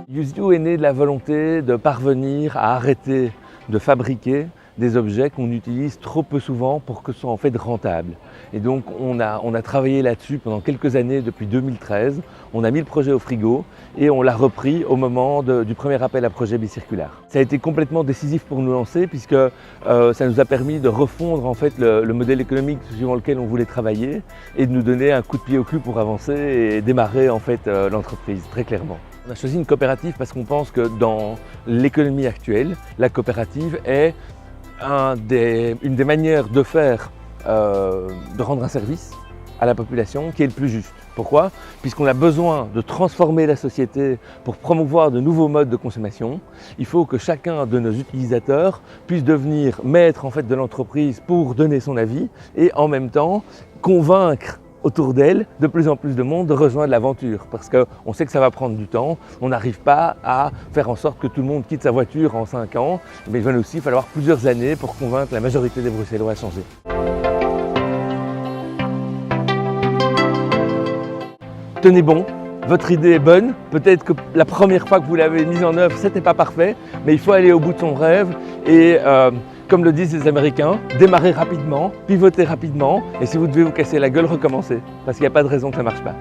UseYou est né de la volonté de parvenir à arrêter de fabriquer des objets qu'on utilise trop peu souvent pour que ce soit en fait rentable. Et donc on a travaillé là-dessus pendant quelques années depuis 2013. On a mis le projet au frigo et on l'a repris au moment du premier appel à projet bicirculaire. Ça a été complètement décisif pour nous lancer puisque ça nous a permis de refondre en fait le modèle économique suivant lequel on voulait travailler et de nous donner un coup de pied au cul pour avancer et démarrer en fait l'entreprise très clairement. On a choisi une coopérative parce qu'on pense que dans l'économie actuelle, la coopérative est une des manières de faire, de rendre un service à la population qui est le plus juste. Pourquoi? Puisqu'on a besoin de transformer la société pour promouvoir de nouveaux modes de consommation. Il faut que chacun de nos utilisateurs puisse devenir maître en fait de l'entreprise pour donner son avis et en même temps convaincre autour d'elle de plus en plus de monde de rejoindre l'aventure parce qu'on sait que ça va prendre du temps, on n'arrive pas à faire en sorte que tout le monde quitte sa voiture en 5 ans, mais il va aussi falloir plusieurs années pour convaincre la majorité des Bruxellois à changer. Tenez bon, votre idée est bonne, peut-être que la première fois que vous l'avez mise en œuvre, c'était pas parfait, mais il faut aller au bout de son rêve et comme le disent les Américains, démarrez rapidement, pivotez rapidement et si vous devez vous casser la gueule, recommencez parce qu'il n'y a pas de raison que ça ne marche pas.